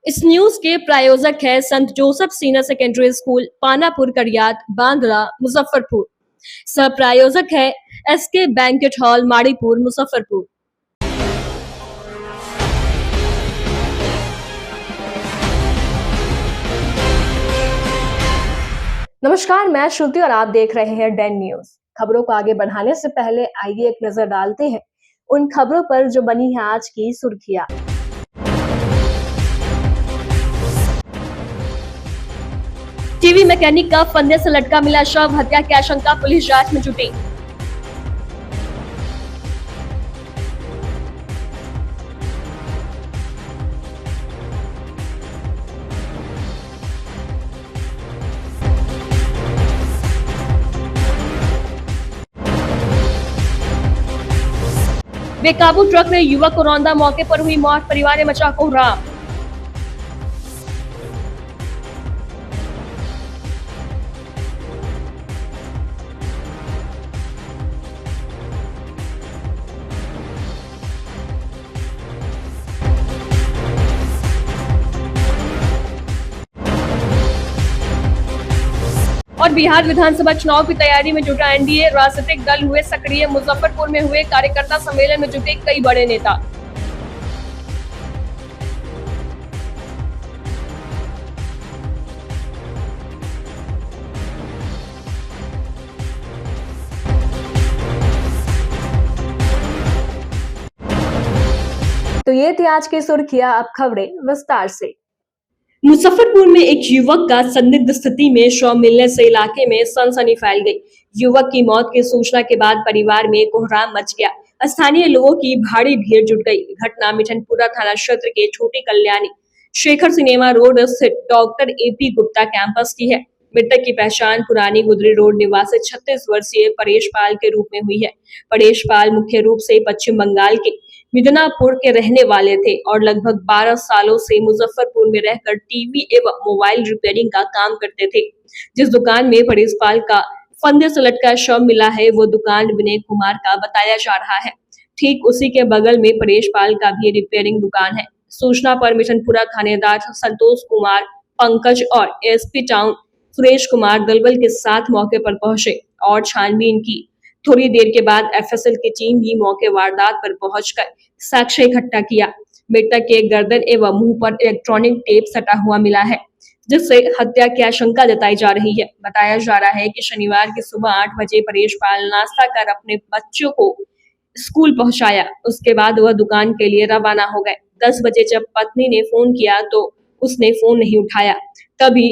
इस न्यूज के प्रायोजक है संत Joseph senior secondary school, Panapur, Kariyat, Bandra, Muzaffarpur. सह प्रायोजक है SK banquet hall, Maripur, Muzaffarpur. नमस्कार, मैं श्रुति और आप देख रहे हैं डेन न्यूज। खबरों को आगे बढ़ाने से पहले आइए एक नजर डालते हैं उन खबरों पर जो बनी है आज की सुर्खियां। टीवी मैकेनिक का फंदे से लटका मिला शव, हत्या की आशंका, पुलिस जांच में जुटी। बेकाबू ट्रक ने युवक को रौंदा, मौके पर हुई मौत, परिवार ने मचा कोहराम। और बिहार विधानसभा चुनाव की तैयारी में जुटा एनडीए, राजनीतिक दल हुए सक्रिय, मुजफ्फरपुर में हुए कार्यकर्ता सम्मेलन में जुटे कई बड़े नेता। तो ये थी आज की सुर्खियां, अब खबरें विस्तार से। मुजफ्फरपुर में एक युवक का संदिग्ध स्थिति में शव मिलने से इलाके में सनसनी फैल गई। युवक की मौत की सूचना के बाद परिवार में कोहराम मच गया। स्थानीय लोगों की भारी भीड़ जुट गई। घटना मिठनपुरा थाना क्षेत्र के छोटी कल्याणी शेखर सिनेमा रोड स्थित डॉक्टर एपी गुप्ता कैंपस की है। मृतक की पहचान पुरानी गुदरी रोड निवासी 36 वर्षीय परेश पाल के रूप में हुई है। परेश पाल मुख्य रूप से पश्चिम बंगाल के मिदनापुर के रहने वाले थे और लगभग 12 सालों से मुजफ्फरपुर में रहकर टीवी एवं मोबाइल रिपेयरिंग का काम करते थे। जिस दुकान में परेश पाल का फंदे से लटका शव मिला है वो दुकान विनय कुमार का बताया जा रहा है। ठीक उसी के बगल में परेश पाल का भी रिपेयरिंग दुकान है। सूचना पर मिठनपुरा थानेदार संतोष कुमार, पंकज और एसपी टाउन सुरेश कुमार दलबल के साथ मौके पर पहुंचे और छानबीन की। थोड़ी देर के बाद एफएसएल की टीम भी मौके वारदात पर पहुंचकर साक्ष्य इकट्ठा किया। मृतक के गर्दन एवं मुंह पर इलेक्ट्रॉनिक टेप सटा हुआ मिला है, जिससे हत्या की आशंका जताई जा रही है। बताया जा रहा है कि शनिवार की सुबह 8 बजे परेश पाल नाश्ता कर अपने बच्चों को स्कूल पहुंचाया। उसके बाद वह दुकान के लिए रवाना हो गए। 10 बजे जब पत्नी ने फोन किया तो उसने फोन नहीं उठाया। तभी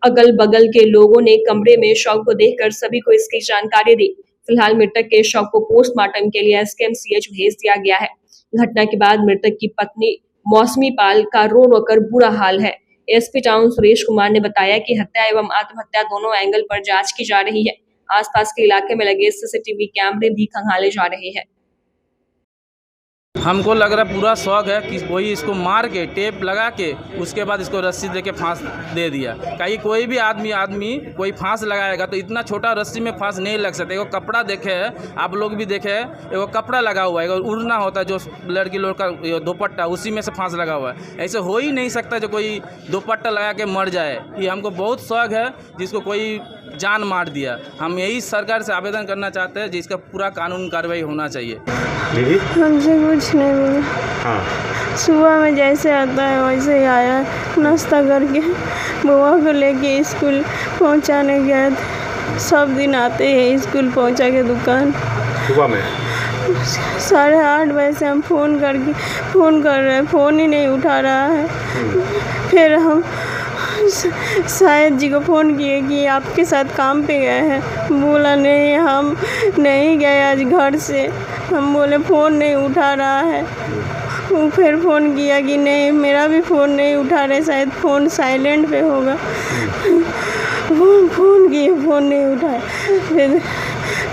अगल बगल के लोगों ने कमरे में शव को देखकर सभी को इसकी जानकारी दी। फिलहाल मृतक के शव को पोस्टमार्टम के लिए एसकेएमसीएच भेज दिया गया है। घटना के बाद मृतक की पत्नी मौसमी पाल का रो रो कर बुरा हाल है। एसपी टाउन सुरेश कुमार ने बताया कि हत्या एवं आत्महत्या दोनों एंगल पर जांच की जा रही है। आसपास के इलाके में लगे सीसीटीवी कैमरे भी खंगाले जा रहे हैं। हमको लग रहा पूरा शौक है कि कोई इसको मार के टेप लगा के उसके बाद इसको रस्सी दे के फांस दे दिया। कहीं कोई भी आदमी कोई फांस लगाएगा तो इतना छोटा रस्सी में फांस नहीं लग सकता। एगो कपड़ा देखे है, आप लोग भी देखे है, एगो कपड़ा लगा हुआ है, एगो उड़ना होता है जो लड़की लोग का दुपट्टा, उसी में से फांस लगा हुआ है। ऐसे हो ही नहीं सकता जो कोई दुपट्टा लगा के मर जाए। ये हमको बहुत शौक है जिसको कोई जान मार दिया। हम यही सरकार से आवेदन करना चाहते हैं जिसका पूरा कानून कार्रवाई होना चाहिए। हमसे कुछ नहीं मिला। हाँ। सुबह में जैसे आता है वैसे ही आया, नाश्ता करके बुआ को लेके स्कूल पहुंचाने गए थे। सब दिन आते हैं स्कूल पहुंचा के दुकान। सुबह में 8:30 बजे से हम फ़ोन कर रहे हैं, फ़ोन ही नहीं उठा रहा है। फिर हम शायद जी को फ़ोन किए कि आपके साथ काम पे गए हैं। बोला नहीं, हम नहीं गए आज घर से। हम बोले फ़ोन नहीं उठा रहा है। वो फिर फ़ोन किया कि नहीं, मेरा भी फ़ोन नहीं उठा रहे, शायद फ़ोन साइलेंट पे होगा। फ़ोन किए, फ़ोन नहीं उठाया। फिर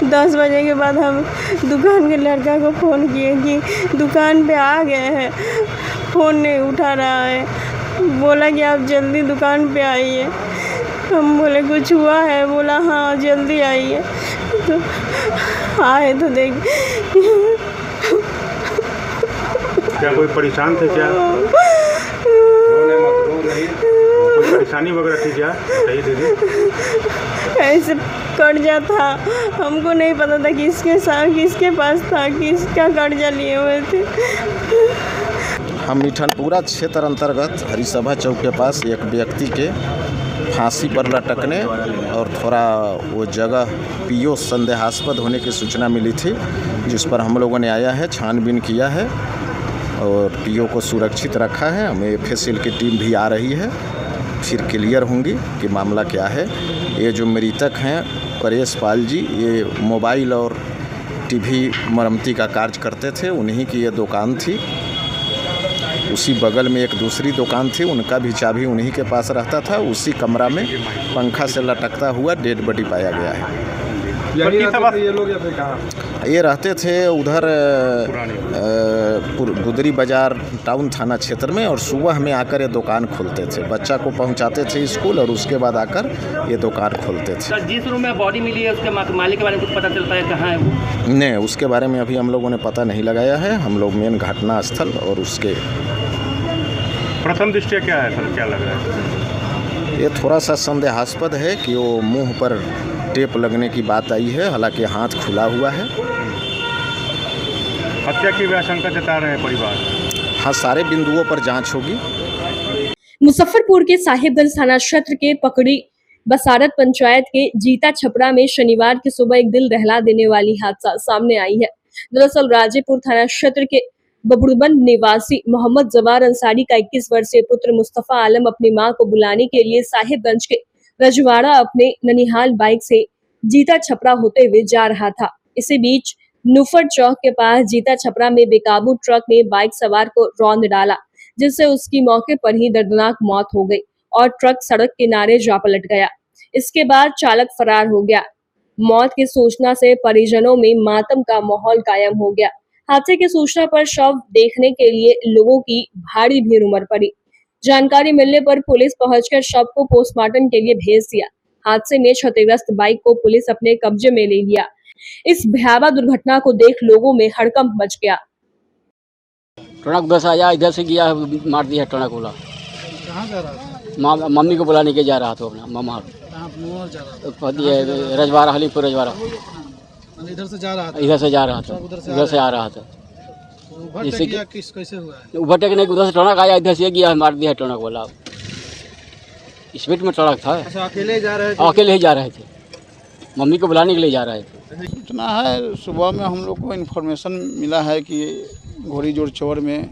10 बजे के बाद हम दुकान के लड़का को फ़ोन किए कि दुकान पे आ गए हैं, फ़ोन नहीं उठा रहा है। बोला कि आप जल्दी दुकान पे आइए। हम बोले कुछ हुआ है? बोला हाँ जल्दी आइए। तो आए तो देख क्या कोई परेशान थे क्या? क्या बताइए दीदी। ऐसे कर्जा था, हमको नहीं पता था किसके साथ किसके पास था, किसका कर्जा लिए हुए थे। हम मिठनपुरा क्षेत्र अंतर्गत हरिसभा चौक के पास एक व्यक्ति के फांसी पर लटकने और थोड़ा वो जगह पीओ संदेहास्पद होने की सूचना मिली थी, जिस पर हम लोगों ने आया है, छानबीन किया है और पीओ को सुरक्षित रखा है। हमें एफएसएल की टीम भी आ रही है, फिर क्लियर होंगी कि मामला क्या है। ये जो मृतक हैं परेश पाल जी, ये मोबाइल और टीवी मरम्मती का कार्य करते थे, उन्हीं की ये दुकान थी। उसी बगल में एक दूसरी दुकान थी, उनका भी चाबी उन्हीं के पास रहता था। उसी कमरा में पंखा से लटकता हुआ डेड बॉडी पाया गया है। यही रहते थे ये लोग या फिर कहाँ? ये रहते थे उधर गुदरी बाज़ार टाउन थाना क्षेत्र में, और सुबह में आकर ये दुकान खोलते थे, बच्चा को पहुंचाते थे स्कूल और उसके बाद आकर ये दुकान खोलते थे। सर, जिस रूम में बॉडी मिली है उसके मालिक के बारे में कुछ पता चलता है, कहाँ है वो? नहीं, उसके बारे में अभी हम लोगों ने पता नहीं लगाया है। हम लोग मेन घटना स्थल और उसके प्रथम दृष्टया क्या है सर, क्या लग रहा है? ये थोड़ा सा संदेहास्पद है कि वो मुंह पर टेप लगने की बात आई है, हालांकि हाथ खुला हुआ है। हत्या की भी आशंका जता रहे हैं परिवार। हाँ, सारे बिंदुओं पर जांच होगी। मुजफ्फरपुर के साहिबगंज थाना क्षेत्र के पकड़ी बसारत पंचायत के जीता छपरा में शनिवार की सुबह एक दिल दहला देने वाली हादसा सामने आई है। दरअसल राजेपुर थाना क्षेत्र के बबुड़बंद निवासी मोहम्मद जवार अंसारी का 21 वर्षीय पुत्र मुस्तफा आलम अपनी मां को बुलाने के लिए साहिबगंज के रजवाड़ा अपने ननिहाल बाइक से जीता छपरा होते हुए जा रहा था। इसी बीच नुफर चौक के पास जीता छपरा में बेकाबू ट्रक ने बाइक सवार को रौंद डाला, जिससे उसकी मौके पर ही दर्दनाक मौत हो गई और ट्रक सड़क किनारे जा पलट गया। इसके बाद चालक फरार हो गया। मौत की सूचना से परिजनों में मातम का माहौल कायम हो गया। हादसे की सूचना पर शव देखने के लिए लोगों की भारी भीड़ उमड़ पड़ी। जानकारी मिलने पर पुलिस पहुंचकर शव को पोस्टमार्टम के लिए भेज दिया। हादसे में क्षतिग्रस्त बाइक को पुलिस अपने कब्जे में ले लिया। इस भयावह दुर्घटना को देख लोगों में हड़कंप मच गया। ट्रक बस आया, इधर से गया, मार दिया ट्रक वाला। कहाँ जा रहा था? मम्मी को बुलाने के जा रहा था अपना मामा। कहाँ जा रहा था? रजवाड़ा, हलीपुर रजवाड़ा। इधर से जा रहा था? इधर से जा रहा था, उधर से आ रहा था। ओवरटेक किया, कैसे हुआ है? ओवरटेक नहीं, उधर से ट्रक आया, इधर से गया, मार दिया ट्रक वाला। स्पीड में ट्रक था। अच्छा, अकेले जा रहे थे? अकेले ही जा रहे थे, मम्मी को बुलाने के लिए जा रहे थे। सूचना है, सुबह में हम लोग को इन्फॉर्मेशन मिला है कि घोड़ी जोड़ चौर में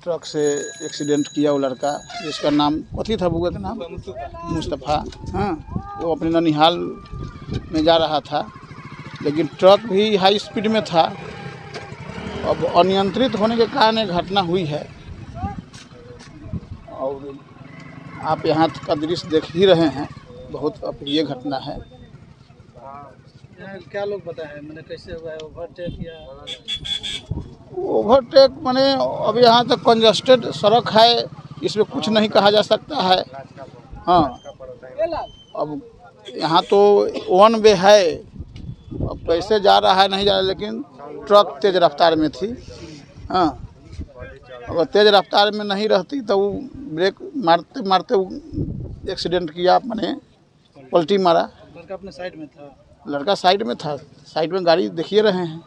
ट्रक से एक्सीडेंट किया वो लड़का, जिसका नाम कथी था बुआ का नाम? मुस्तफ़ा। हाँ, वो अपने ननिहाल में जा रहा था, लेकिन ट्रक भी हाई स्पीड में था। अब अनियंत्रित होने के कारण एक घटना हुई है और आप यहाँ का दृश्य देख ही रहे हैं। बहुत अप्रिय घटना है। क्या लोग बताए, मैंने कैसे हुआ है? ओवरटेक या ओवरटेक मैंने अब यहाँ तक कंजस्टेड सड़क है, इसमें कुछ नहीं कहा जा सकता है। हाँ, अब यहाँ तो वन वे है, अब कैसे जा रहा है नहीं जा रहा, लेकिन ट्रक तेज़ रफ्तार में थी। हाँ, अगर तेज़ रफ्तार में नहीं रहती तो वो ब्रेक मारते मारते वो एक्सीडेंट किया, मैंने पलटी मारा। लड़का अपने साइड में था? लड़का साइड में था, साइड में गाड़ी देखिए रहे हैं।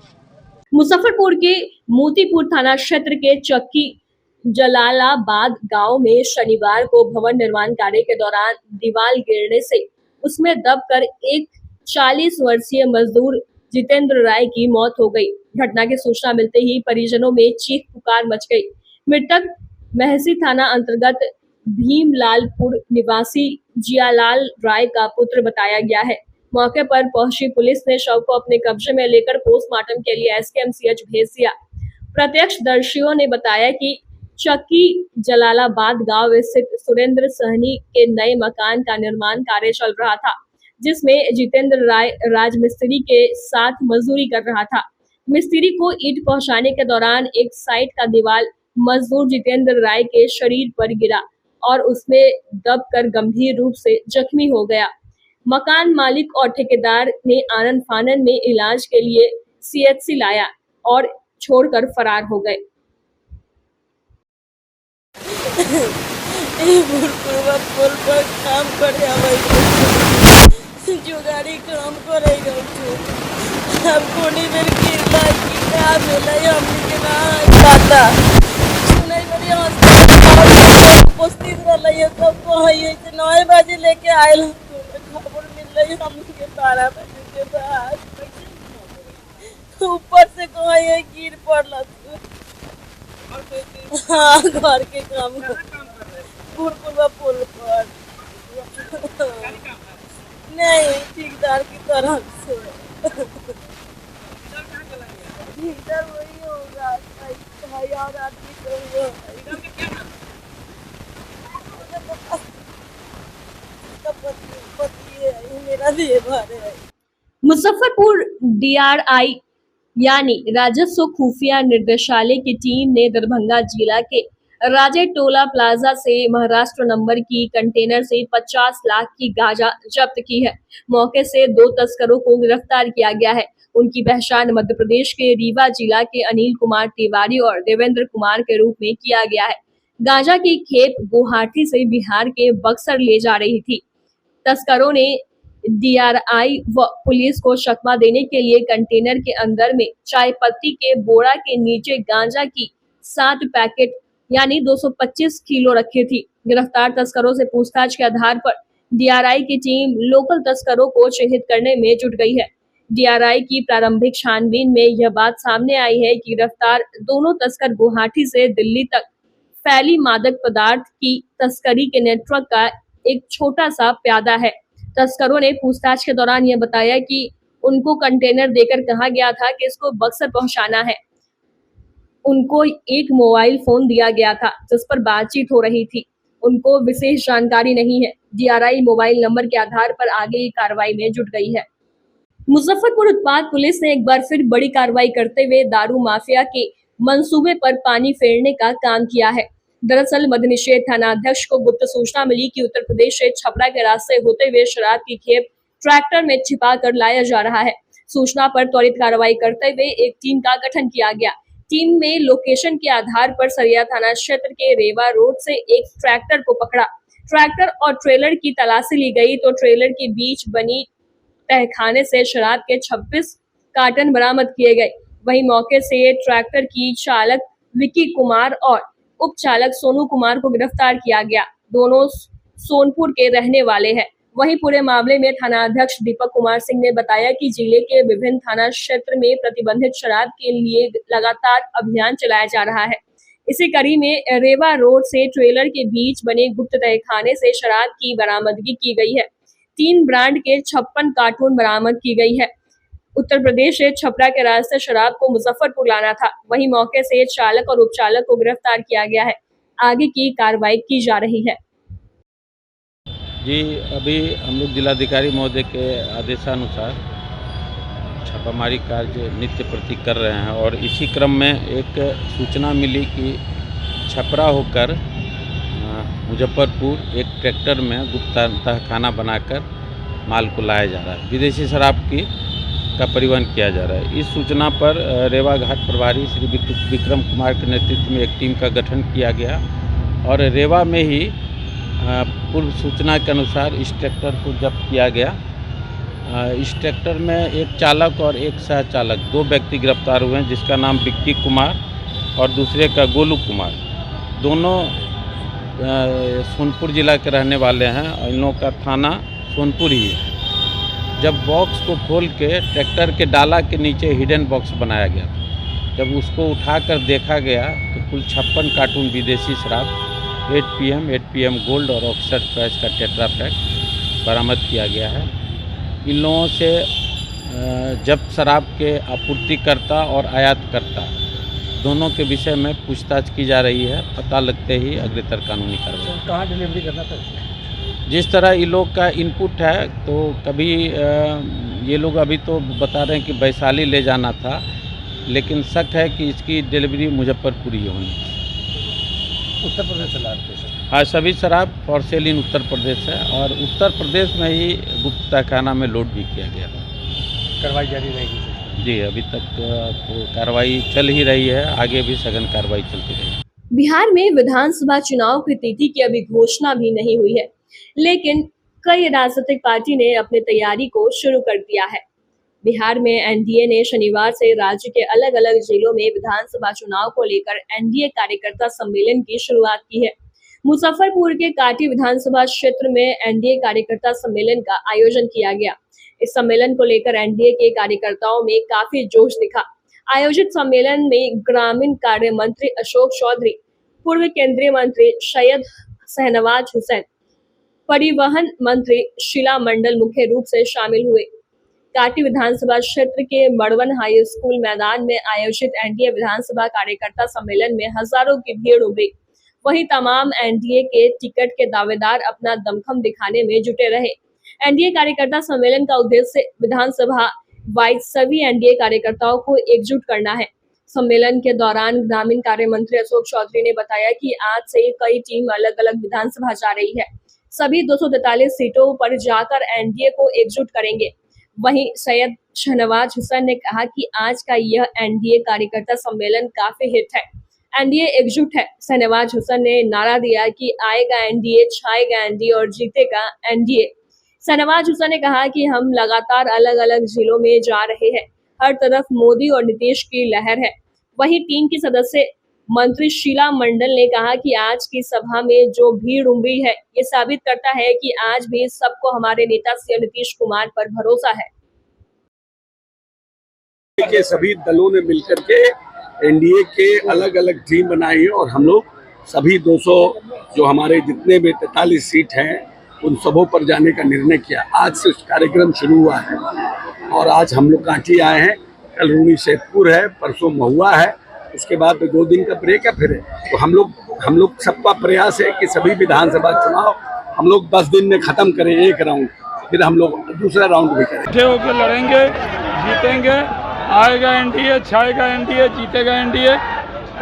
मुजफ्फरपुर के मोतीपुर थाना क्षेत्र के चक्की जलालाबाद गांव में शनिवार को भवन निर्माण कार्य के दौरान दीवार गिरने से उसमें दबकर एक 40 वर्षीय मजदूर जितेंद्र राय की मौत हो गई। घटना की सूचना मिलते ही परिजनों में चीख पुकार मच गई। मृतक महसी थाना अंतर्गत भीमलालपुर निवासी जियालाल राय का पुत्र बताया गया है। मौके पर पहुंची पुलिस ने शव को अपने कब्जे में लेकर पोस्टमार्टम के लिए एसकेएमसीएच भेज दिया। प्रत्यक्षदर्शियों ने बताया कि चक्की जलालाबाद गांव स्थित सुरेंद्र सहनी के नए मकान का निर्माण कार्य चल रहा था, जिसमें जितेंद्र राय राजमिस्त्री के साथ मजदूरी कर रहा था। मिस्त्री को ईंट पहुंचाने के दौरान एक साइड का दीवार मजदूर जितेंद्र राय के शरीर पर गिरा और उसमें दबकर गंभीर रूप से जख्मी हो गया। मकान मालिक और ठेकेदार ने आनन फानन में इलाज के लिए सीएचसी लाया और छोड़कर फरार हो गए। बुढ़पुरवा पुल पर काम करे आवे जो गाड़ी काम करे अब कोनी बेर गिरला की का भेलै हमनी के ना पता सुनै बड़ी हॉस्पिटल उपस्थित रहलै सब कहै से 9 बजे लेके आइल खबर मिललै हमनी के 12 बजे के बाद ऊपर से कहै गिर पड़ल हाँ घर के काम बुढ़पुरवा पुल पर नहीं ठेकेदार की तरफ से ठेकेदार वही होगा भाई और आदमी तो पति है मेरा देवर है। मुजफ्फरपुर DRI यानी राजस्व खुफिया निर्देशालय की टीम ने दरभंगा जिला के राजे टोला प्लाजा से महाराष्ट्र नंबर की कंटेनर से 50 लाख की गांजा जब्त की है। मौके से 2 तस्करों को गिरफ्तार किया गया है। उनकी पहचान मध्य प्रदेश के रीवा जिला के अनिल कुमार तिवारी और देवेंद्र कुमार के रूप में किया गया है। गांजा की खेप गुवाहाटी से बिहार के बक्सर ले जा रही थी। तस्करों ने DRI व पुलिस को चकमा देने के लिए कंटेनर के अंदर में चाय पत्ती के बोरा के नीचे गांजा की 7 पैकेट यानी 225 किलो रखी थी। गिरफ्तार तस्करों से पूछताछ के आधार पर DRI की टीम लोकल तस्करों को चिन्हित करने में जुट गई है। DRI की प्रारंभिक छानबीन में यह बात सामने आई है कि गिरफ्तार दोनों तस्कर गुवाहाटी से दिल्ली तक फैली मादक पदार्थ की तस्करी के नेटवर्क का एक छोटा सा प्यादा है। तस्करों ने पूछताछ के दौरान यह बताया कि उनको कंटेनर देकर कहा गया था कि इसको बक्सर पहुंचाना है। उनको एक मोबाइल फोन दिया गया था जिस पर बातचीत हो रही थी। उनको विशेष जानकारी नहीं है। DRI मोबाइल नंबर के आधार पर आगे की कार्रवाई में जुट गई है। मुजफ्फरपुर उत्पाद पुलिस ने एक बार फिर बड़ी कार्रवाई करते हुए दारू माफिया के मंसूबे पर पानी फेरने का काम किया है। दरअसल मद्य निषेध थानाध्यक्ष को गुप्त सूचना मिली कि उत्तर प्रदेश से छपरा के रास्ते होते हुए शराब की खेप ट्रैक्टर में छिपा कर लाया जा रहा है। सूचना पर त्वरित कार्रवाई करते हुए एक टीम का गठन किया गया। टीम में लोकेशन के आधार पर सरिया थाना क्षेत्र के रेवा रोड से एक ट्रैक्टर को पकड़ा। ट्रैक्टर और ट्रेलर की तलाशी ली गई तो ट्रेलर के बीच बनी तहखाने से शराब के 26 कार्टन बरामद किए गए। वहीं मौके से ट्रैक्टर की चालक विक्की कुमार और उप चालक सोनू कुमार को गिरफ्तार किया गया। दोनों सोनपुर के रहने वाले हैं। वहीं पूरे मामले में थाना अध्यक्ष दीपक कुमार सिंह ने बताया कि जिले के विभिन्न थाना क्षेत्र में प्रतिबंधित शराब के लिए लगातार अभियान चलाया जा रहा है। इसी कड़ी में रेवा रोड से ट्रेलर के बीच बने गुप्त तहखाने से शराब की बरामदगी की गई है। 3 ब्रांड के 56 कार्टून बरामद की गई है। उत्तर प्रदेश से छपरा के रास्ते शराब को मुजफ्फरपुर लाना था। वहीं मौके से चालक और उपचालक को गिरफ्तार किया गया है। आगे की कार्रवाई की जा रही है। जी, अभी हम लोग जिलाधिकारी महोदय के आदेशानुसार छापामारी कार्य नित्य प्रति कर रहे हैं और इसी क्रम में एक सूचना मिली कि छपरा होकर मुजफ्फरपुर एक ट्रैक्टर में गुप्त तहखाना बनाकर माल को लाया जा रहा है। विदेशी शराब का परिवहन किया जा रहा है। इस सूचना पर रेवा घाट प्रभारी श्री विक्रम कुमार के नेतृत्व में एक टीम का गठन किया गया और रेवा में ही पूर्व सूचना के अनुसार इस ट्रैक्टर को जब्त किया गया। इस ट्रैक्टर में एक चालक और एक सह चालक 2 व्यक्ति गिरफ्तार हुए हैं, जिसका नाम विक्की कुमार और दूसरे का गोलू कुमार। दोनों सोनपुर जिला के रहने वाले हैं और इन लोगों का थाना सोनपुर ही है। जब बॉक्स को खोल के ट्रैक्टर के डाला के नीचे हिडन बॉक्स बनाया गया, जब उसको उठाकर देखा गया तो कुल 56 कार्टून विदेशी शराब 8 PM गोल्ड और ऑक्सफर्ड प्राइस का टेट्रा पैक बरामद किया गया है। इन लोगों से जब्त शराब के आपूर्तिकर्ता और आयातकर्ता दोनों के विषय में पूछताछ की जा रही है। पता लगते ही अग्रतर कानूनी कार्रवाई। कहाँ डिलीवरी करना था? जिस तरह इन लोग का इनपुट है, तो कभी ये लोग अभी तो बता रहे हैं कि वैशाली ले जाना था, लेकिन शक है कि इसकी डिलीवरी मुजफ्फरपुर ही होनी है। उत्तर प्रदेश से ला रहे थे? हाँ, सभी शराब फॉर सेल इन उत्तर प्रदेश है और उत्तर प्रदेश में ही गुप्त तहखाना में लोड भी किया गया था। कार्रवाई जारी रहेगी? जी, अभी तक तो कार्रवाई चल ही रही है, आगे भी सघन कार्रवाई चलती रहेगी। बिहार में विधानसभा चुनाव की तिथि की अभी घोषणा भी नहीं हुई है, लेकिन कई राजनीतिक पार्टी ने अपनी तैयारी को शुरू कर दिया है। बिहार में एनडीए ने शनिवार से राज्य के अलग अलग जिलों में विधानसभा चुनाव को लेकर एनडीए कार्यकर्ता सम्मेलन की शुरुआत की है। मुजफ्फरपुर के काटी विधानसभा क्षेत्र में एनडीए कार्यकर्ता सम्मेलन का आयोजन किया गया। इस सम्मेलन को लेकर एनडीए के कार्यकर्ताओं में काफी जोश दिखा। आयोजित सम्मेलन में ग्रामीण कार्य मंत्री अशोक चौधरी, पूर्व केंद्रीय मंत्री सैयद शहनवाज हुसैन, परिवहन मंत्री शीला मंडल मुख्य रूप से शामिल हुए। काटी विधानसभा क्षेत्र के मड़वन हाई स्कूल मैदान में आयोजित एनडीए विधानसभा कार्यकर्ता सम्मेलन में हजारों की भीड़ उमड़ी। वहीं तमाम एनडीए के टिकट के दावेदार अपना दमखम दिखाने में जुटे रहे। एनडीए कार्यकर्ता सम्मेलन का उद्देश्य विधानसभा वाइज सभी एनडीए कार्यकर्ताओं को एकजुट करना है। सम्मेलन के दौरान ग्रामीण कार्य मंत्री अशोक चौधरी ने बताया कि आज से कई टीम अलग अलग विधानसभा जा रही है। सभी 243 सीटों पर जाकर एनडीए को एकजुट करेंगे। वहीं सैयद शहनवाज हुसैन ने कहा कि आज का यह एनडीए कार्यकर्ता सम्मेलन काफी हिट है। एनडीए एकजुट है। शहनवाज हुसैन ने नारा दिया कि आएगा एनडीए, छाएगा एनडीए और जीतेगा एनडीए। शहनवाज हुसैन ने कहा कि हम लगातार अलग अलग जिलों में जा रहे हैं। हर तरफ मोदी और नीतीश की लहर है। वहीं टीम की सदस्य मंत्री शीला मंडल ने कहा कि आज की सभा में जो भीड़ उमड़ी है, ये साबित करता है कि आज भी सबको हमारे नेता सीएम नीतीश कुमार पर भरोसा है। के सभी दलों ने मिलकर के एनडीए के अलग अलग टीम बनाई है और हम लोग सभी 200 जो हमारे जितने भी 43 सीट हैं उन सबों पर जाने का निर्णय किया। आज से कार्यक्रम शुरू हुआ है और आज हम लोग कांटी आए हैं, कल रूनी सैदपुर है, परसों महुआ है, उसके बाद 2 दिन का ब्रेक है फिर। तो हम लोग सबका प्रयास है कि सभी विधानसभा चुनाव हम लोग 10 दिन में खत्म करें, एक राउंड, फिर हम लोग दूसरा राउंड भी करें। इकट्ठे होकर लड़ेंगे, जीतेंगे, आएगा एनडीए, छाएगा एनडीए, जीतेगा एनडीए।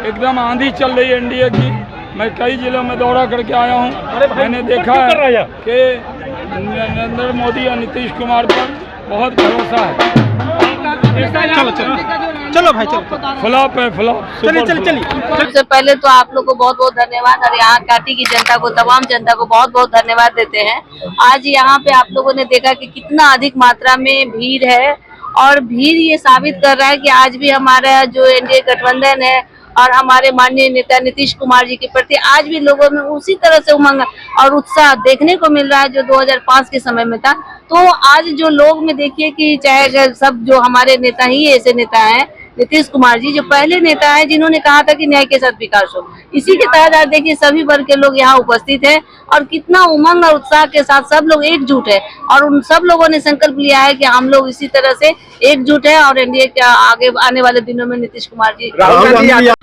एकदम आंधी चल रही है एनडीए की। मैं कई जिलों में दौरा करके आया हूँ। मैंने देखा है कि नरेंद्र मोदी और नीतीश कुमार पर बहुत भरोसा है। चलो भाई चलो, फ्लॉप है, फ्लॉप। चलिए। सबसे पहले तो आप लोग को बहुत बहुत धन्यवाद और यहाँ काटी की जनता को, तमाम जनता को बहुत बहुत धन्यवाद देते हैं। आज यहाँ पे आप लोगों ने देखा कि कितना अधिक मात्रा में भीड़ है और भीड़ ये साबित कर रहा है कि आज भी हमारा जो एनडीए गठबंधन है और हमारे माननीय नेता नीतीश कुमार जी के प्रति आज भी लोगों में उसी तरह से उमंग और उत्साह देखने को मिल रहा है जो 2005 के समय में था। तो आज जो लोग में देखिए कि चाहे सब जो हमारे नेता ही ऐसे नेता हैं, नीतीश कुमार जी जो पहले नेता हैं जिन्होंने कहा था कि न्याय के साथ विकास हो, इसी के तहत आज देखिए सभी वर्ग के लोग यहाँ उपस्थित हैं और कितना उमंग और उत्साह के साथ सब लोग एकजुट है और उन सब लोगों ने संकल्प लिया है कि हम लोग इसी तरह से एकजुट है और एनडीए के आगे आने वाले दिनों में Nitish Kumar ji.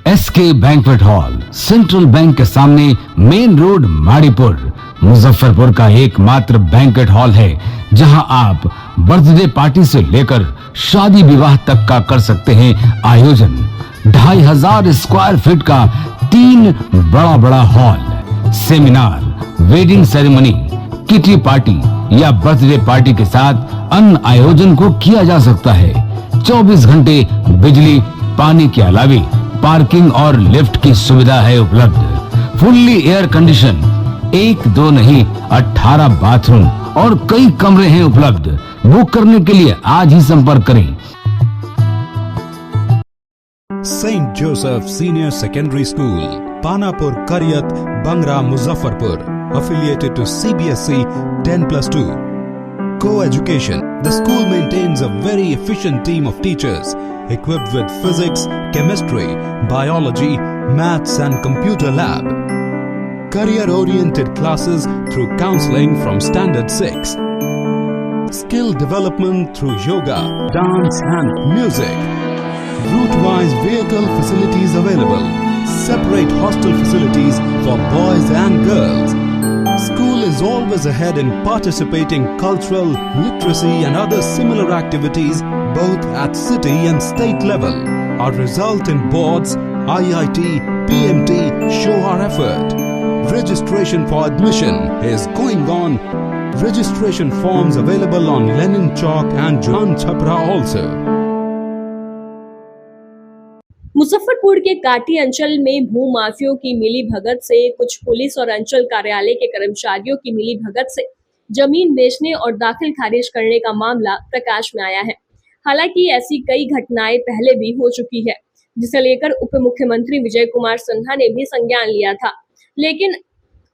SK banquet hall, central bank के सामने, मेन रोड, माड़ीपुर, मुजफ्फरपुर का एकमात्र बैंक्वेट हॉल है जहां आप बर्थडे पार्टी से लेकर शादी विवाह तक का कर सकते हैं आयोजन। 2500 स्क्वायर फीट का 3 बड़ा hall, seminar, wedding ceremony, kitty party या बर्थडे पार्टी के साथ अन्य आयोजन को किया जा सकता है। 24 घंटे बिजली पानी के अलावे पार्किंग और लिफ्ट की सुविधा है उपलब्ध। फुल्ली एयर कंडीशन, 1 2 नहीं 18 बाथरूम और कई कमरे हैं उपलब्ध। बुक करने के लिए आज ही संपर्क करें। Saint Joseph senior secondary school, Panapur, Kariyat, Bangra, Muzaffarpur, affiliated to CBSE 10+2. Co-education. The school maintains a very efficient team of teachers equipped with physics, chemistry, biology, maths and computer lab. Career-oriented classes through counseling from Standard 6. Skill development through yoga, dance and music. Route-wise vehicle facilities available. Separate hostel facilities for boys and girls. School is always ahead in participating cultural, literacy and other similar activities both at city and state level. Our result in boards, IIT, PMT show our effort. Registration for admission is going on. Registration forms available on Lenin Chalk and John Chhapra also. Muzaffarpur के काटी अंचल में भू माफियों की मिली भगत से कुछ police और अंचल कार्यालय के कर्मचारियों की मिली भगत से जमीन बेचने और दाखिल खारिज करने का मामला प्रकाश में आया है। हालांकि ऐसी कई घटनाएं पहले भी हो चुकी है, जिसे लेकर उप मुख्यमंत्री विजय कुमार सिन्हा ने भी संज्ञान लिया था, लेकिन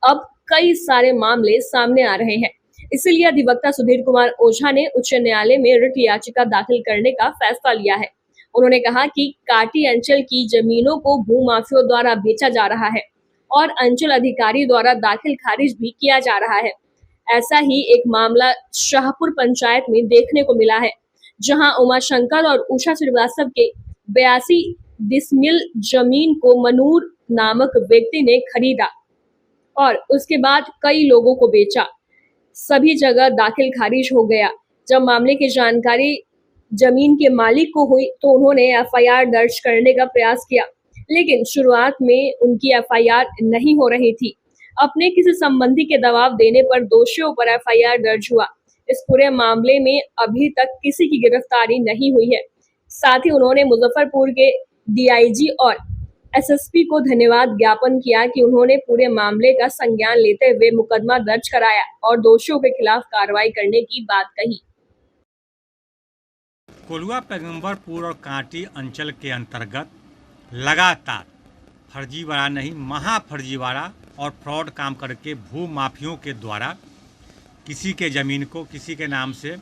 अब कई सारे मामले सामने आ रहे हैं। इसीलिए अधिवक्ता सुधीर कुमार ओझा ने उच्च न्यायालय में रिट याचिका दाखिल करने का फैसला लिया है। उन्होंने कहा कि काटी अंचल की जमीनों को भूमाफियों द्वारा बेचा जा रहा है और अंचल अधिकारी द्वारा दाखिल खारिज भी किया जा रहा है। ऐसा ही एक मामला शाहपुर पंचायत में देखने को मिला है, जहां उमाशंकर और उषा श्रीवास्तव के 82 डिसमिल जमीन को मनूर नामक व्यक्ति ने खरीदा और उसके बाद कई लोगों को बेचा। सभी जगह दाखिल खारिज हो गया। जब मामले की जानकारी जमीन के मालिक को हुई तो उन्होंने एफआईआर दर्ज करने का प्रयास किया, लेकिन शुरुआत में उनकी एफआईआर नहीं हो रही थी। अपने किसी संबंधी के दबाव देने पर दोषियों पर एफआईआर दर्ज हुआ। इस पूरे मामले में अभी तक किसी की गिरफ्तारी नहीं हुई है। साथ ही उन्होंने मुजफ्फरपुर के डीआईजी और एसएसपी को धन्यवाद ज्ञापन किया कि उन्होंने पूरे मामले का संज्ञान लेते हुए मुकदमा दर्ज कराया और दोषियों के खिलाफ कार्रवाई करने की बात कही। कोल्हुआ पैगंबरपुर और कांटी अंचल के अंतर्गत लगातार फर्जीवाड़ा नहीं महाफर्जीवाड़ा और फ्रॉड काम करके भू माफियों के द्वारा किसी के ज़मीन को किसी के नाम से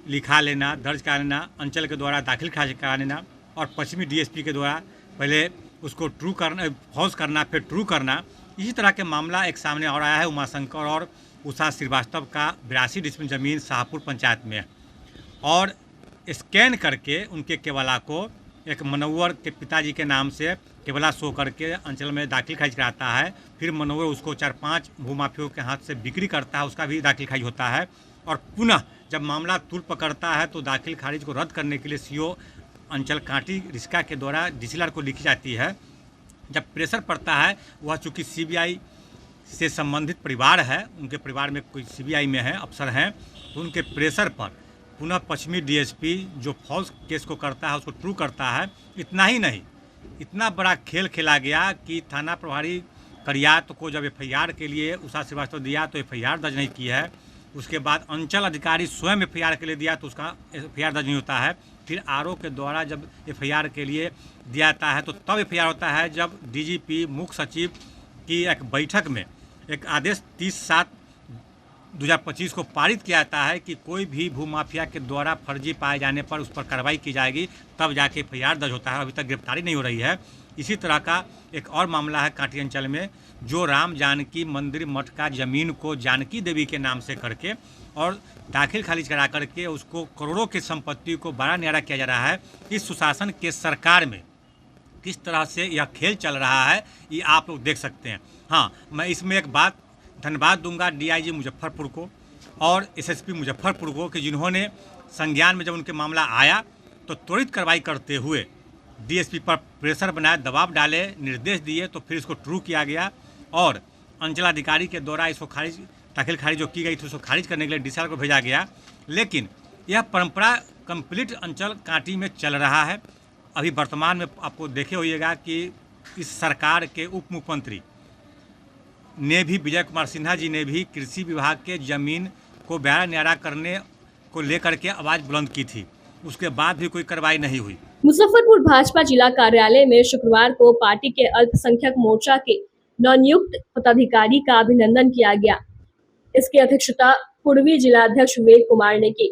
लिखा लेना, दर्ज करा लेना, अंचल के द्वारा दाखिल खारिज करा लेना और पश्चिमी डीएसपी के द्वारा पहले उसको ट्रू करना, फॉल्स करना, फिर ट्रू करना। इसी तरह के मामला एक सामने आ रहा है उमाशंकर और उषा श्रीवास्तव का 82 डिसमिल ज़मीन शाहपुर पंचायत में, और स्कैन करके उनके केवला को एक मनोवर के पिताजी के नाम से केवला शो करके अंचल में दाखिल खारिज कराता है। फिर मनोवर उसको 4-5 भूमाफियों के हाथ से बिक्री करता है, उसका भी दाखिल खारिज होता है। और पुनः जब मामला तूल पकड़ता है तो दाखिल खारिज को रद्द करने के लिए सीओ अंचल कांटी रिस्का के द्वारा डीसीएलआर को लिखी जाती है। जब प्रेशर पड़ता है, वह चूँकि सीबीआई से संबंधित परिवार है, उनके परिवार में कोई सीबीआई में है अफसर हैं, तो उनके प्रेशर पर पुनः पश्चिमी डीएसपी जो फॉल्स केस को करता है उसको ट्रू करता है। इतना ही नहीं, इतना बड़ा खेल खेला गया कि थाना प्रभारी करियात को जब एफआईआर के लिए उषा श्रीवास्तव दिया तो एफआईआर दर्ज नहीं की है। उसके बाद अंचल अधिकारी स्वयं एफआईआर के लिए दिया तो उसका एफआईआर दर्ज नहीं होता है। फिर आरओ के द्वारा जब एफआईआर के लिए दिया जाता है तो तब एफआईआर होता है जब डीजीपी मुख्य सचिव की एक बैठक में एक आदेश 30/7/2025 को पारित किया जाता है कि कोई भी भूमाफिया के द्वारा फर्जी पाए जाने पर उस पर कार्रवाई की जाएगी, तब जाके एफआईआर दर्ज होता है। अभी तक गिरफ्तारी नहीं हो रही है। इसी तरह का एक और मामला है कांटी अंचल में, जो राम जानकी मंदिर मठ का ज़मीन को जानकी देवी के नाम से करके और दाखिल खारिज करा करके उसको करोड़ों की संपत्ति को बड़ा न्यारा किया जा रहा है। इस सुशासन के सरकार में किस तरह से यह खेल चल रहा है ये आप लोग देख सकते हैं। हाँ, मैं इसमें एक बात धन्यवाद दूंगा डीआईजी मुजफ्फरपुर को और एसएसपी मुजफ्फरपुर को कि जिन्होंने संज्ञान में जब उनके मामला आया तो त्वरित कार्रवाई करते हुए डीएसपी पर प्रेशर बनाए, दबाव डाले, निर्देश दिए, तो फिर इसको ट्रू किया गया और अंचलाधिकारी के द्वारा इसको खारिज दाखिल खारिज जो की गई थी उसको खारिज करने के लिए डीसीएलआर को भेजा गया। लेकिन यह परंपरा कंप्लीट अंचल कांटी में चल रहा है। अभी वर्तमान में आपको देखे होइएगा कि इस सरकार के उप मुख्यमंत्री ने भी, विजय कुमार सिन्हा जी ने भी कृषि विभाग के ज़मीन को बड़ा न्यारा करने को लेकर के आवाज़ बुलंद की थी, उसके बाद भी कोई कार्रवाई नहीं हुई। मुजफ्फरपुर भाजपा जिला कार्यालय में शुक्रवार को पार्टी के अल्पसंख्यक मोर्चा के नवनियुक्त पदाधिकारी का अभिनंदन किया गया। इसकी अध्यक्षता पूर्वी जिला अध्यक्ष विवेक कुमार ने की।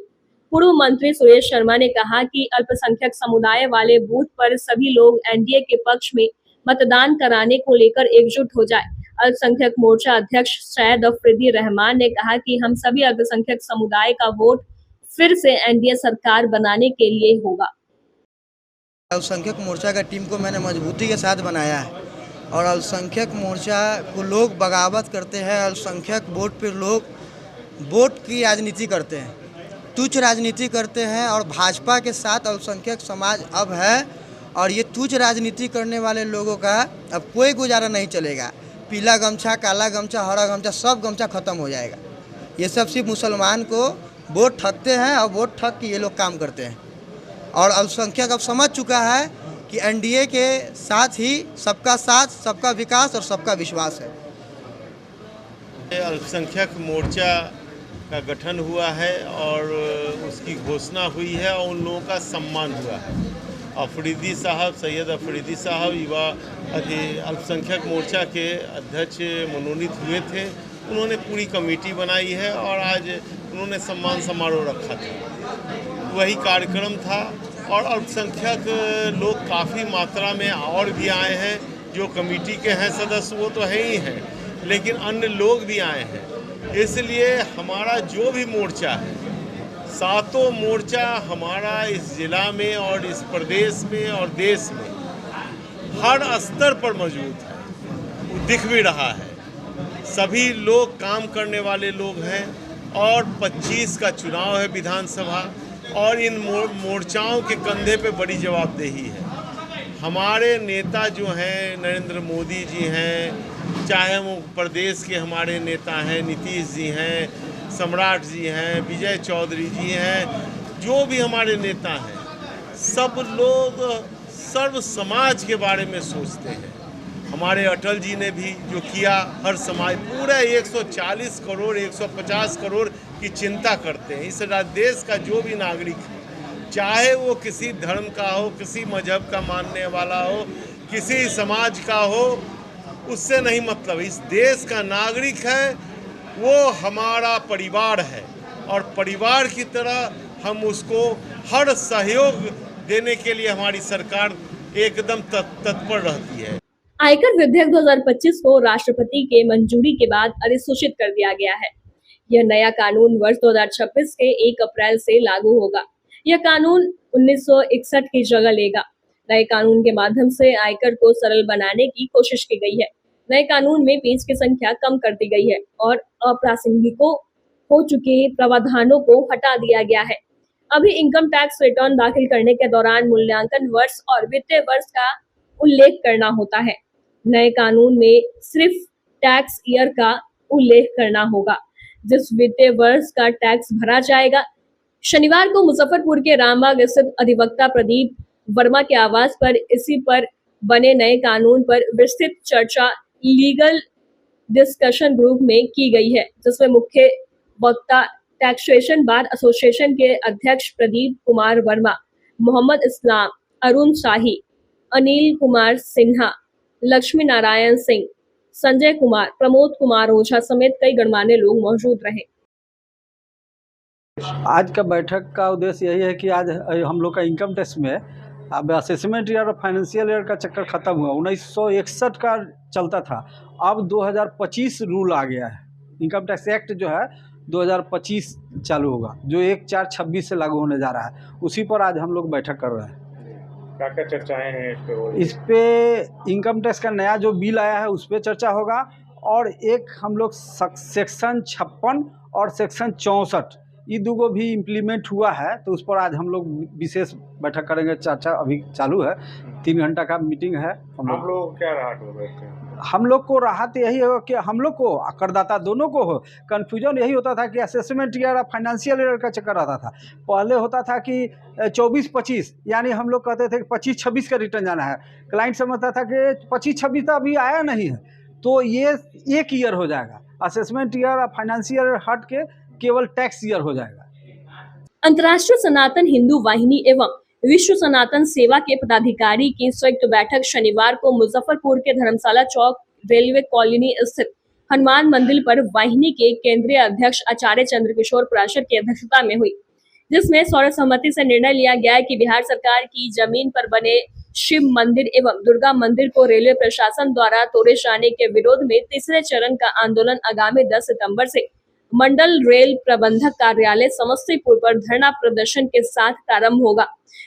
पूर्व मंत्री सुरेश शर्मा ने कहा कि अल्पसंख्यक समुदाय वाले बूथ पर सभी लोग एनडीए के पक्ष में मतदान कराने को लेकर एकजुट हो जाए। अल्पसंख्यक मोर्चा अध्यक्ष सैयद अफरीदी रहमान ने कहा कि हम सभी अल्पसंख्यक समुदाय का वोट फिर से एनडीए सरकार बनाने के लिए होगा। अल्पसंख्यक मोर्चा का टीम को मैंने मजबूती के साथ बनाया है और अल्पसंख्यक मोर्चा को लोग बगावत करते हैं। अल्पसंख्यक वोट पर लोग वोट की राजनीति करते हैं, तुच्छ राजनीति करते हैं और भाजपा के साथ अल्पसंख्यक समाज अब है और ये तुच्छ राजनीति करने वाले लोगों का अब कोई गुजारा नहीं चलेगा। पीला गमछा, काला गमछा, हरा गमछा, सब गमछा खत्म हो जाएगा। ये सब सिर्फ मुसलमान को वोट ठगते हैं और वोट ठग के ये लोग काम करते हैं और अल्पसंख्यक अब समझ चुका है कि एनडीए के साथ ही सबका साथ, सबका विकास और सबका विश्वास है। अल्पसंख्यक मोर्चा का गठन हुआ है और उसकी घोषणा हुई है और उन लोगों का सम्मान हुआ है। अफरीदी साहब, सैयद अफरीदी साहब युवा अल्पसंख्यक मोर्चा के अध्यक्ष मनोनीत हुए थे। उन्होंने पूरी कमेटी बनाई है और आज उन्होंने सम्मान समारोह रखा था, वही कार्यक्रम था। और अल्पसंख्यक लोग काफ़ी मात्रा में और भी आए हैं। जो कमेटी के हैं सदस्य वो तो है ही हैं, लेकिन अन्य लोग भी आए हैं। इसलिए हमारा जो भी मोर्चा है, सातों मोर्चा हमारा इस ज़िला में और इस प्रदेश में और देश में हर स्तर पर मौजूद है, वो दिख भी रहा है। सभी लोग काम करने वाले लोग हैं और 25 का चुनाव है विधानसभा, और इन मोर्चाओं के कंधे पे बड़ी जवाबदेही है। हमारे नेता जो हैं नरेंद्र मोदी जी हैं, चाहे वो प्रदेश के हमारे नेता हैं नीतीश जी हैं, सम्राट जी हैं, विजय चौधरी जी हैं, जो भी हमारे नेता हैं, सब लोग सर्व समाज के बारे में सोचते हैं। हमारे अटल जी ने भी जो किया, हर समाज, पूरे 140 करोड़ 150 करोड़ की चिंता करते हैं। इस देश का जो भी नागरिक है, चाहे वो किसी धर्म का हो, किसी मजहब का मानने वाला हो, किसी समाज का हो, उससे नहीं मतलब। इस देश का नागरिक है, वो हमारा परिवार है और परिवार की तरह हम उसको हर सहयोग देने के लिए हमारी सरकार एकदम तत्पर रहती है। आयकर विधेयक 2025 को राष्ट्रपति के मंजूरी के बाद अधिसूचित कर दिया गया है। यह नया कानून वर्ष 2026 के 1 अप्रैल से लागू होगा। यह कानून 1961 की जगह लेगा। नए कानून के माध्यम से आयकर को सरल बनाने की कोशिश की गई है। नए कानून में पेज की संख्या कम कर दी गई है और अप्रासंगिकों हो चुके प्रावधानों को हटा दिया गया है। अभी इनकम टैक्स रिटर्न दाखिल करने के दौरान मूल्यांकन वर्ष और वित्तीय वर्ष का उल्लेख करना होता है। नए कानून में सिर्फ टैक्स ईयर का उल्लेख करना होगा, जिस वित्तीय वर्ष का टैक्स भरा जाएगा। शनिवार को मुजफ्फरपुर के रामबाग स्थित अधिवक्ता प्रदीप वर्मा के आवास पर इसी पर बने नए कानून पर विस्तृत चर्चा लीगल डिस्कशन ग्रुप में की गई है, जिसमें मुख्य वक्ता टैक्सेशन बार एसोसिएशन के अध्यक्ष प्रदीप कुमार वर्मा, मोहम्मद इस्लाम, अरुण शाही, अनिल कुमार सिन्हा, लक्ष्मी नारायण सिंह, संजय कुमार, प्रमोद कुमार ओझा समेत कई गणमान्य लोग मौजूद रहे। आज का बैठक का उद्देश्य यही है कि आज हम लोग का इनकम टैक्स में अब असेसमेंट ईयर और फाइनेंशियल ईयर का चक्कर ख़त्म हुआ। 1961 का चलता था, अब 2025 रूल आ गया है। इनकम टैक्स एक्ट जो है 2025 चालू होगा, जो 1/4/26 से लागू होने जा रहा है। उसी पर आज हम लोग बैठक कर रहे हैं। क्या क्या चर्चाएं हैं इस पे इनकम टैक्स का नया जो बिल आया है उस पर चर्चा होगा, और एक हम लोग सेक्शन 56 और सेक्शन 64 ये दोगो भी इम्प्लीमेंट हुआ है, तो उस पर आज हम लोग विशेष बैठक करेंगे। चर्चा अभी चालू है, 3 घंटा का मीटिंग है। हम लोग क्या राहत हो रहे थे? हम लोग को राहत यही है कि हम लोग को करदाता दोनों को हो। कन्फ्यूजन यही होता था कि असेसमेंट ईयर और फाइनेंशियल ईयर का चक्कर आता था। पहले होता था कि 24-25, यानी हम लोग कहते थे कि 25-26 का रिटर्न जाना है। क्लाइंट समझता था कि 25-26 तो अभी आया नहीं है, तो ये एक ईयर हो जाएगा। असेसमेंट ईयर और फाइनेंशियल ईयर हट के केवल टैक्स ईयर हो जाएगा। अंतर्राष्ट्रीय सनातन हिंदू वाहिनी एवं विश्व सनातन सेवा के पदाधिकारी की संयुक्त बैठक शनिवार को मुजफ्फरपुर के धर्मशाला चौक रेलवे कॉलोनी स्थित हनुमान मंदिर पर वाहिनी के केंद्रीय अध्यक्ष आचार्य चंद्रकिशोर पराशर की अध्यक्षता में हुई, जिसमें सर्वसम्मति से निर्णय लिया गया कि बिहार सरकार की जमीन पर बने शिव मंदिर एवं दुर्गा मंदिर को रेलवे प्रशासन द्वारा तोड़े जाने के विरोध में तीसरे चरण का आंदोलन आगामी 10 सितंबर से मंडल रेल प्रबंधक कार्यालय समस्तीपुर पर धरना प्रदर्शन के साथ प्रारंभ होगा।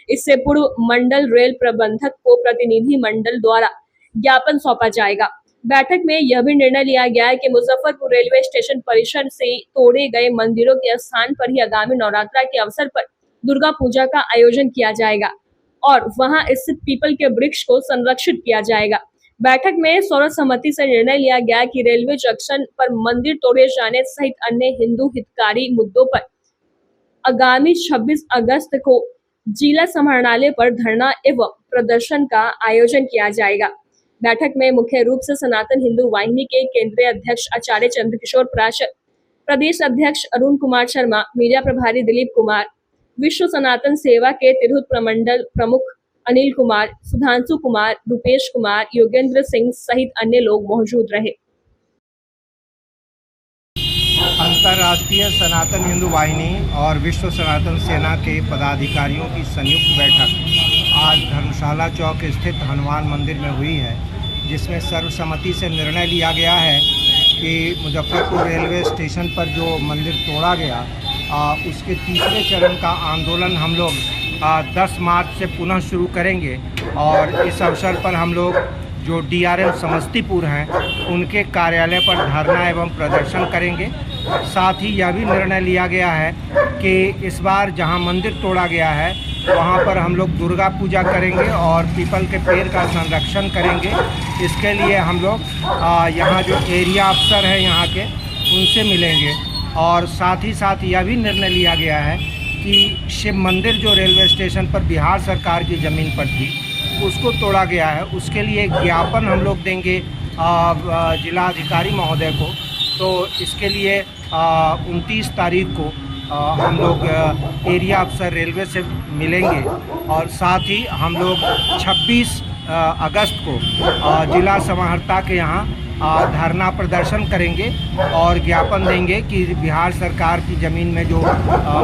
इससे पूर्व मंडल रेल प्रबंधक को प्रतिनिधि मंडल द्वारा ज्ञापन सौंपा जाएगा। बैठक में यह भी निर्णय लिया गया है कि मुजफ्फरपुर रेलवे स्टेशन परिसर से तोड़े गए मंदिरों के स्थान पर ही आगामी नवरात्रा के अवसर पर दुर्गा पूजा का आयोजन किया जाएगा और वहां स्थित पीपल के वृक्ष को संरक्षित किया जाएगा। बैठक में सर्वसम्मति से निर्णय लिया गया कि रेलवे जंक्शन पर मंदिर तोड़े जाने सहित अन्य हिंदू हितकारी मुद्दों पर आगामी 26 अगस्त को जिला समाहरणालय पर धरना एवं प्रदर्शन का आयोजन किया जाएगा। बैठक में मुख्य रूप से सनातन हिंदू वाहिनी के केंद्रीय अध्यक्ष आचार्य चंद्रकिशोर प्राशर, प्रदेश अध्यक्ष अरुण कुमार शर्मा, मीडिया प्रभारी दिलीप कुमार, विश्व सनातन सेवा के तिरहुत प्रमंडल प्रमुख अनिल कुमार, सुधांशु कुमार, रूपेश कुमार, योगेंद्र सिंह सहित अन्य लोग मौजूद रहे। अंतर्राष्ट्रीय सनातन हिंदू वाहिनी और विश्व सनातन सेना के पदाधिकारियों की संयुक्त बैठक आज धर्मशाला चौक स्थित हनुमान मंदिर में हुई है, जिसमें सर्वसम्मति से निर्णय लिया गया है कि मुजफ्फरपुर रेलवे स्टेशन पर जो मंदिर तोड़ा गया उसके तीसरे चरण का आंदोलन हम लोग 10 मार्च से पुनः शुरू करेंगे और इस अवसर पर हम लोग जो DRM समस्तीपुर हैं उनके कार्यालय पर धरना एवं प्रदर्शन करेंगे। साथ ही यह भी निर्णय लिया गया है कि इस बार जहां मंदिर तोड़ा गया है वहां पर हम लोग दुर्गा पूजा करेंगे और पीपल के पेड़ का संरक्षण करेंगे। इसके लिए हम लोग यहाँ जो एरिया अफसर हैं यहाँ के उनसे मिलेंगे और साथ ही साथ यह भी निर्णय लिया गया है कि शिव मंदिर जो रेलवे स्टेशन पर बिहार सरकार की ज़मीन पर थी उसको तोड़ा गया है, उसके लिए एक ज्ञापन हम लोग देंगे जिला अधिकारी महोदय को। तो इसके लिए 29 तारीख को हम लोग एरिया अफसर रेलवे से मिलेंगे और साथ ही हम लोग 26 अगस्त को जिला समाहर्ता के यहाँ धरना प्रदर्शन करेंगे और ज्ञापन देंगे कि बिहार सरकार की ज़मीन में जो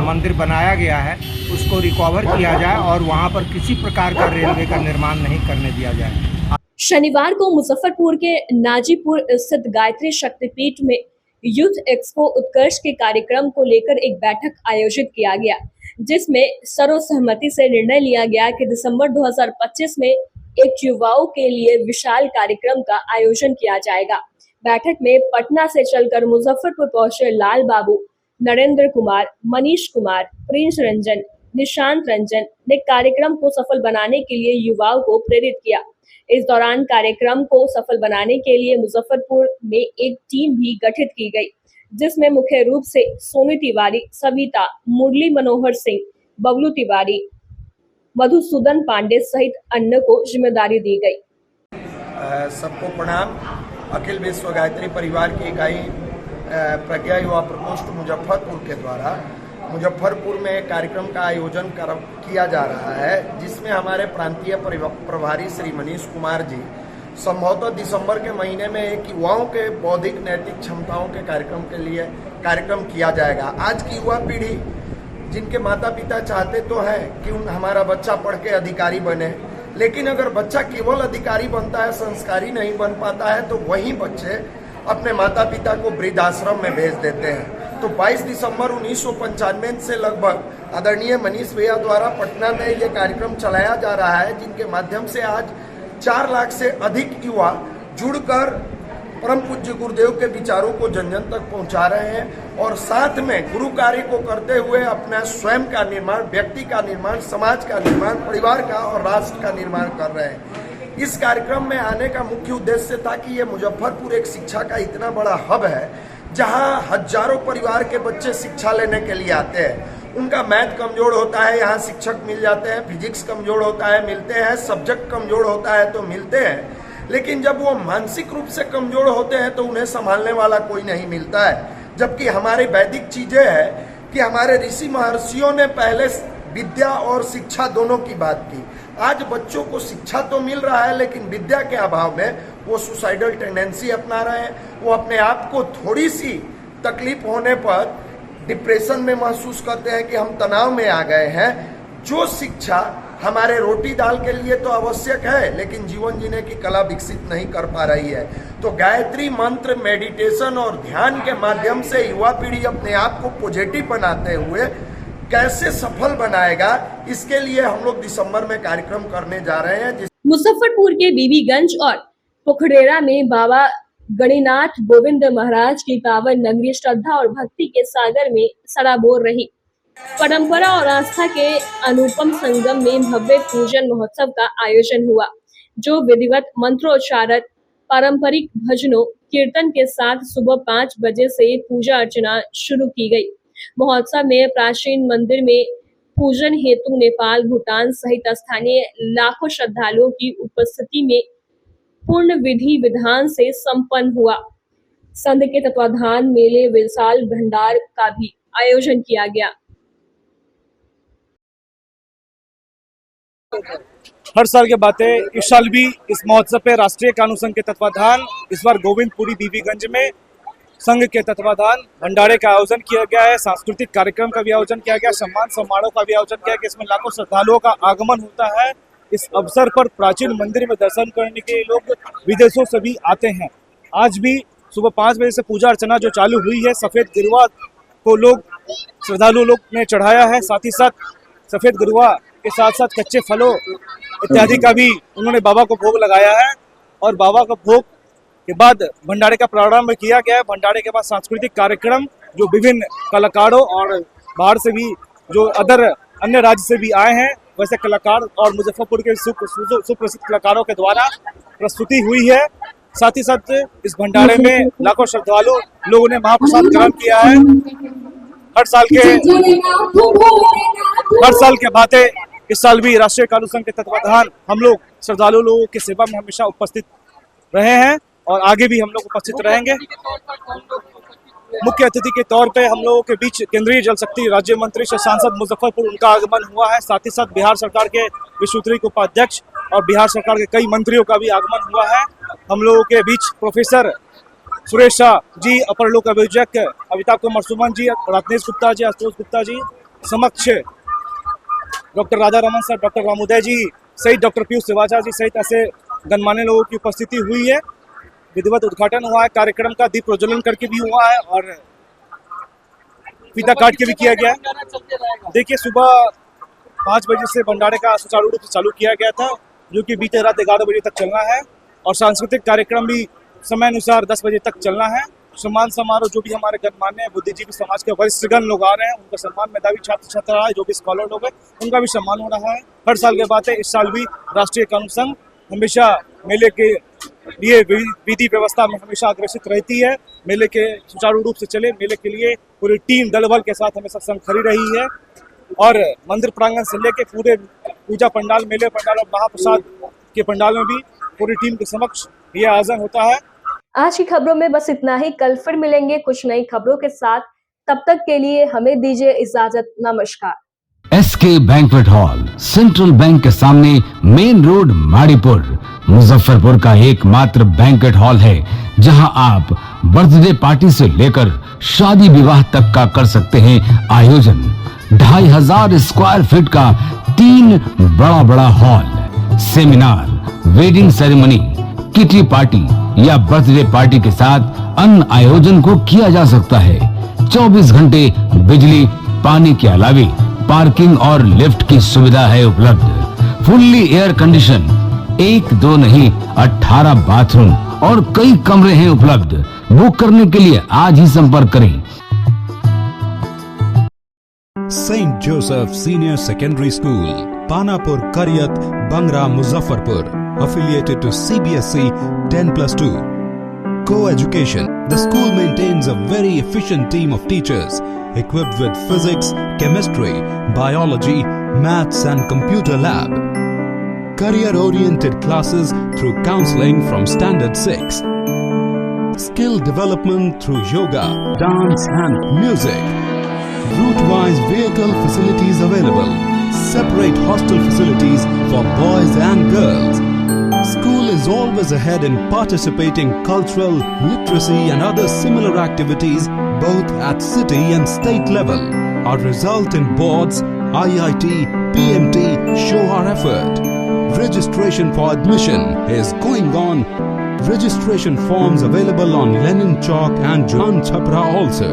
मंदिर बनाया गया है उसको रिकवर किया जाए और वहां पर किसी प्रकार का रेलवे का निर्माण नहीं करने दिया जाए। शनिवार को मुजफ्फरपुर के नाजीपुर स्थित गायत्री शक्तिपीठ में यूथ एक्सपो उत्कर्ष के कार्यक्रम को लेकर एक बैठक आयोजित किया गया, जिसमें सर्वसहमति से निर्णय लिया गया कि दिसंबर 2025 में एक युवाओं के लिए विशाल कार्यक्रम का आयोजन किया जाएगा। बैठक में पटना से चलकर मुजफ्फरपुर पहुंचे लाल बाबू, नरेंद्र कुमार, मनीष कुमार, प्रिंस रंजन, निशांत रंजन ने कार्यक्रम को सफल बनाने के लिए युवाओं को प्रेरित किया। इस दौरान कार्यक्रम को सफल बनाने के लिए मुजफ्फरपुर में एक टीम भी गठित की गई, जिसमें मुख्य रूप से सोनू तिवारी, सविता, मुरली मनोहर सिंह, बबलू तिवारी, मधुसूदन पांडे सहित अन्य को जिम्मेदारी दी गई। सबको प्रणाम। अखिल विश्व गायत्री परिवार की इकाई प्रज्ञा युवा प्रकोष्ठ मुजफ्फरपुर के द्वारा मुजफ्फरपुर में एक कार्यक्रम का आयोजन किया जा रहा है, जिसमें हमारे प्रांतीय प्रभारी श्री मनीष कुमार जी संभवतः दिसंबर के महीने में एक युवाओं के बौद्धिक नैतिक क्षमताओं के कार्यक्रम के लिए कार्यक्रम किया जाएगा। आज की युवा पीढ़ी जिनके माता पिता चाहते तो हैं कि हमारा बच्चा पढ़ के अधिकारी बने, लेकिन अगर बच्चा केवल अधिकारी बनता है, संस्कारी नहीं बन पाता है, तो वही बच्चे अपने माता पिता को वृद्धाश्रम में भेज देते हैं। तो 22 दिसंबर 1995 से लगभग आदरणीय मनीष भैया द्वारा पटना में ये कार्यक्रम चलाया जा रहा है, जिनके माध्यम से आज 4 लाख से अधिक युवा जुड़कर परम पूज्य गुरुदेव के विचारों को जन जन तक पहुंचा रहे हैं और साथ में गुरु कार्य को करते हुए अपना स्वयं का निर्माण, व्यक्ति का निर्माण, समाज का निर्माण, परिवार का और राष्ट्र का निर्माण कर रहे हैं। इस कार्यक्रम में आने का मुख्य उद्देश्य था कि ये मुजफ्फरपुर एक शिक्षा का इतना बड़ा हब है, जहां हजारों परिवार के बच्चे शिक्षा लेने के लिए आते हैं। उनका मैथ कमजोर होता है, यहाँ शिक्षक मिल जाते हैं, फिजिक्स कमजोर होता है, मिलते हैं, सब्जेक्ट कमजोर होता है तो मिलते हैं, लेकिन जब वो मानसिक रूप से कमजोर होते हैं तो उन्हें संभालने वाला कोई नहीं मिलता है। जबकि हमारी वैदिक चीजें हैं कि हमारे ऋषि महर्षियों ने पहले विद्या और शिक्षा दोनों की बात की। आज बच्चों को शिक्षा तो मिल रहा है, लेकिन विद्या के अभाव में वो सुसाइडल टेंडेंसी अपना रहे हैं। वो अपने आप को थोड़ी सी तकलीफ होने पर डिप्रेशन में महसूस करते हैं कि हम तनाव में आ गए हैं। जो शिक्षा हमारे रोटी दाल के लिए तो आवश्यक है, लेकिन जीवन जीने की कला विकसित नहीं कर पा रही है। तो गायत्री मंत्र, मेडिटेशन और ध्यान के माध्यम से युवा पीढ़ी अपने आप को पॉजिटिव बनाते हुए कैसे सफल बनाएगा, इसके लिए हम लोग दिसंबर में कार्यक्रम करने जा रहे हैं। मुजफ्फरपुर के बीबीगंज और पोखरेरा में बाबा गणिनाथ गोविंद महाराज की पावन नगरी श्रद्धा और भक्ति के सागर में सराबोर रही। परंपरा और आस्था के अनुपम संगम में भव्य पूजन महोत्सव का आयोजन हुआ, जो विधिवत मंत्रोच्चारण, पारंपरिक भजनों, कीर्तन के साथ सुबह 5 बजे से पूजा अर्चना शुरू की गई। महोत्सव में प्राचीन मंदिर में पूजन हेतु नेपाल, भूटान सहित स्थानीय लाखों श्रद्धालुओं की उपस्थिति में पूर्ण विधि विधान से संपन्न हुआ। संघ के तत्वाधान मेले विशाल भंडार का भी आयोजन किया गया। हर साल के बातें इस साल भी इस महोत्सव पे राष्ट्रीय कानून संघ के तत्वाधान, इस बार गोविंदपुरी बीबीगंज में संघ के तत्वाधान भंडारे का आयोजन किया गया है। सांस्कृतिक कार्यक्रम का भी आयोजन किया गया, सम्मान समारोह का भी आयोजन किया गया। इसमें लाखों श्रद्धालुओं का आगमन होता है। इस अवसर पर प्राचीन मंदिर में दर्शन करने के लोग विदेशों से भी आते हैं। आज भी सुबह 5 बजे से पूजा अर्चना जो चालू हुई है, सफेद गिरुआ को लोग श्रद्धालु लोग ने चढ़ाया है। साथ ही साथ सफेद गिरुआ के साथ साथ कच्चे फलों इत्यादि का भी उन्होंने बाबा को भोग लगाया है और बाबा का भोग के बाद भंडारे का प्रारंभ किया गया है। भंडारे के बाद सांस्कृतिक कार्यक्रम जो विभिन्न कलाकारों और बाहर से भी जो अन्य राज्य से भी आए हैं वैसे कलाकार और मुजफ्फरपुर के सुप्रसिद्ध कलाकारों के द्वारा प्रस्तुति हुई है। साथ ही साथ इस भंडारे में लाखों श्रद्धालु लोगों ने महाप्रसाद ग्रहण किया है। हर साल के भांति इस साल भी राष्ट्रीय कानून संघ के तत्वाधान हम लोग श्रद्धालु लोगों की सेवा में हमेशा उपस्थित रहे हैं और आगे भी हम लोग उपस्थित रहेंगे। मुख्य अतिथि के तौर पे हम लोगों के बीच केंद्रीय जल शक्ति राज्य मंत्री से सांसद मुजफ्फरपुर उनका आगमन हुआ है। साथ ही साथ बिहार सरकार के विश्वोत्तरी उपाध्यक्ष और बिहार सरकार के कई मंत्रियों का भी आगमन हुआ है। हम लोगों के बीच प्रोफेसर सुरेश शाह जी, अपर लोक अभियोजक अमिताभ कुमार सुमन जी, रत्नेश गुप्ता जी, आशुतोष गुप्ता जी समक्ष doctor Radha Raman sir, doctor Ramoday ji सहित डॉक्टर पीयूष सिवाचा जी सहित ऐसे गणमान्य लोगों की उपस्थिति हुई है। विधिवत उद्घाटन हुआ है, कार्यक्रम का दीप प्रज्वलन करके भी हुआ है और फीता काट के भी किया गया है। देखिए, सुबह 5 बजे से भंडारे का सुचारू रूप से चालू किया गया था जो कि बीते रात 11 बजे तक चलना है और सांस्कृतिक कार्यक्रम भी समय अनुसार 10 बजे तक चलना है। सम्मान समारोह जो भी हमारे गणमान्य बुद्धिजीवी समाज के वरिष्ठगण लोग आ रहे हैं उनका सम्मान, मेधावी छात्र छात्रा जो भी स्कॉलर लोग हैं उनका भी सम्मान हो रहा है। हर साल के बाद इस साल भी राष्ट्रीय कानून संघ हमेशा मेले के लिए विधि व्यवस्था में हमेशा अग्रसित रहती है। मेले के सुचारू रूप से चले, मेले के लिए पूरी टीम दल बल के साथ हमेशा संग खड़ी रही है और मंदिर प्रांगण से लेके पूरे पूजा पंडाल, मेले पंडाल और महाप्रसाद के पंडाल में भी पूरी टीम के समक्ष यह आयोजन होता है। आज की खबरों में बस इतना ही। कल फिर मिलेंगे कुछ नई खबरों के साथ। तब तक के लिए हमें दीजिए इजाजत। नमस्कार। SK banquet hall, central bank के सामने, मेन रोड, माड़ीपुर, मुजफ्फरपुर का एकमात्र बैंक्वेट हॉल है जहां आप बर्थडे पार्टी से लेकर शादी विवाह तक का कर सकते हैं आयोजन। 2500 स्क्वायर फीट का 3 बड़ा hall, seminar, wedding ceremony, kitty party या बर्थडे पार्टी के साथ अन्य आयोजन को किया जा सकता है। 24 घंटे बिजली पानी के अलावे पार्किंग और लिफ्ट की सुविधा है उपलब्ध। फुल्ली एयर कंडीशन, 1 2 नहीं 18 बाथरूम और कई कमरे हैं उपलब्ध। बुक करने के लिए आज ही संपर्क करें। Saint Joseph senior secondary school, Panapur, Kariyat, Bangra, Muzaffarpur. Affiliated to CBSE 10+2. Co-education. The school maintains a very efficient team of teachers equipped with physics, chemistry, biology, maths and computer lab. Career-oriented classes through counseling from Standard 6. Skill development through yoga, dance and music. Route-wise vehicle facilities available. Separate hostel facilities for boys and girls. School is always ahead in participating cultural, literacy and other similar activities both at city and state level. Our result in boards, IIT, PMT show our effort. Registration for admission is going on. Registration forms available on Lenin Chowk and Jan Chhapra also.